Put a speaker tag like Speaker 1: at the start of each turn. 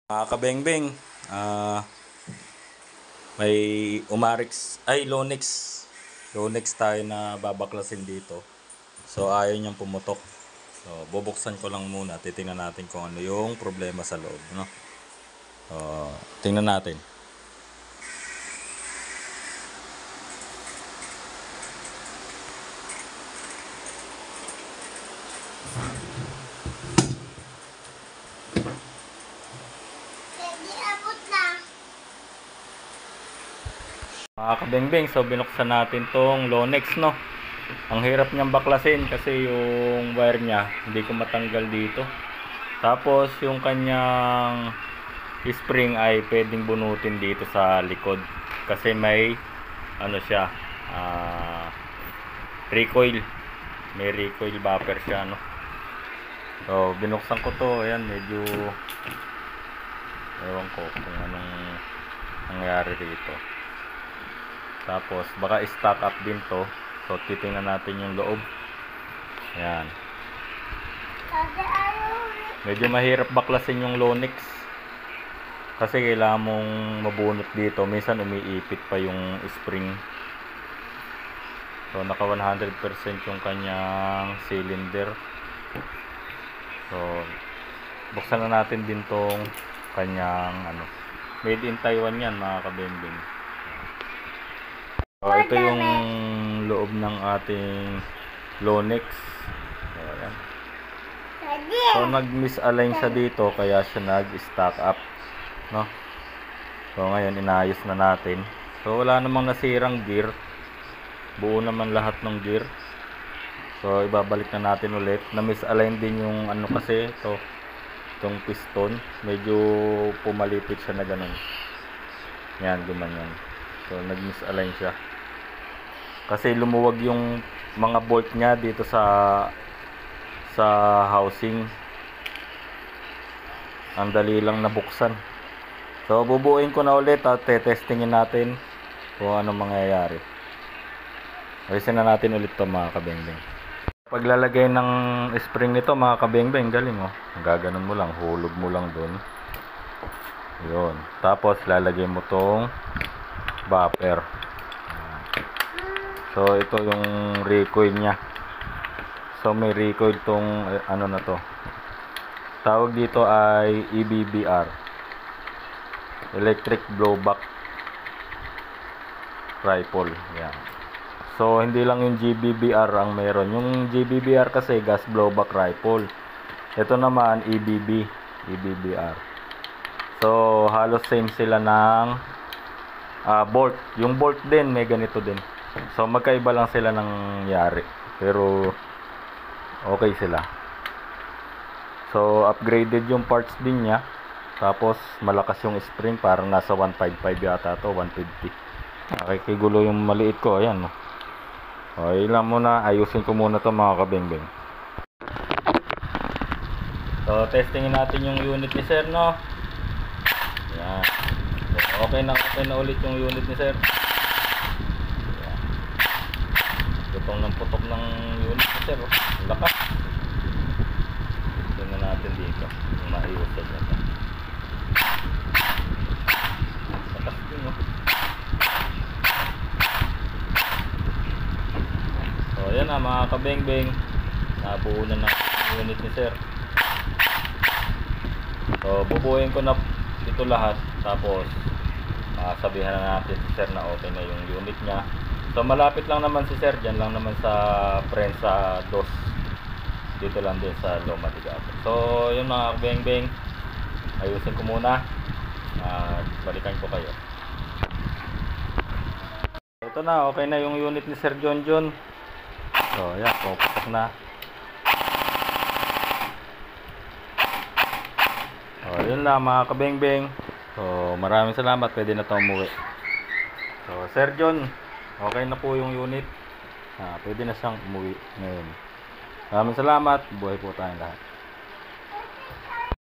Speaker 1: Kabengbeng, may Lonix. Lonix tayo na babaklasin dito. So ayaw niyang pumutok. So bubuksan ko lang muna, titingnan natin kung ano yung problema sa loob, no? So tingnan natin. Kabengbeng, so binuksan natin tong Lonix, no? Ang hirap niyang baklasin kasi yung wire niya hindi ko matanggal dito. Tapos yung kanyang spring ay pwedeng bunutin dito sa likod kasi may ano siya, recoil. May recoil buffer siya, no? So binuksan ko to, ayan, medyo ewan ko kung anong nangyari dito. Tapos baka stock up din to. So titingnan natin yung loob. Ayan. Medyo mahirap baklasin yung Lonix kasi kailangan mong mabunot dito. Minsan umiipit pa yung spring. So naka 100% yung kanyang cylinder. So buksan na natin din tong kanyang made in Taiwan yan, mga kabengbeng. So ito yung loob ng ating Lonix. So ayan. So nag-misalign siya dito kaya siya nag-stack up, no? So ngayon inayos na natin. So wala namang nasirang gear. Buo naman lahat ng gear. So ibabalik na natin ulit. Na-misalign din yung kasi itong piston. Medyo pumalipit siya na ganun. Yan, gumanyan. So nag-misalign siya. Kasi lumuwag yung mga bolt niya dito sa housing. Ang dali lang nabuksan. So bubuuin ko na ulit at testingin natin kung ano mangyayari. Ayusin na natin ulit to, mga kabengbeng. Paglalagay ng spring nito, mga kabengbeng, galing gaganon mo lang, hulog mo lang dun. Yun. Tapos lalagay mo tong buffer. So ito yung recoil nya. So may recoil tong na to. Tawag dito ay EBBR, Electric Blowback Rifle. Yan. So hindi lang yung GBBR ang meron. Yung GBBR kasi gas blowback rifle. Ito naman EBBR. So halos same sila ng bolt. Yung bolt din may ganito din. So magkaiba lang sila ng yari, pero okay sila. So upgraded yung parts din niya. Tapos malakas yung spring, parang nasa 155 yata to, 150. Nakikigulo yung maliit ko, ayan, no. Okay lang muna, ayusin ko muna to, mga kabengbeng. So testingin natin yung unit ni sir, no. Ayan. So, okay na ulit yung unit ni sir. Ayan. Putong ng putok ng unit ni sir, ang lakas. Tingnan natin dito kung maiusad na ito. Lakas din, no. So ayan na, mga kabengbeng, nabuo na ng unit ni sir. So bubuuin ko na ito lahat, tapos sabihan na natin si sir na okay na yung unit niya. So malapit lang naman si sir, dyan lang naman sa Prensa 2, dito lang din sa Loma de Gato. So yun, mga kabengbeng, ayusin ko muna, balikan ko kayo. Ito na, okay na yung unit ni Sir John. So ayan, puputok na. So yun lang, mga kabengbeng. So maraming salamat, pwede na ito umuwi. So Sir John, okay na po yung unit. Pwede na siyang umuwi ngayon. Maraming salamat, buhay po tayong lahat.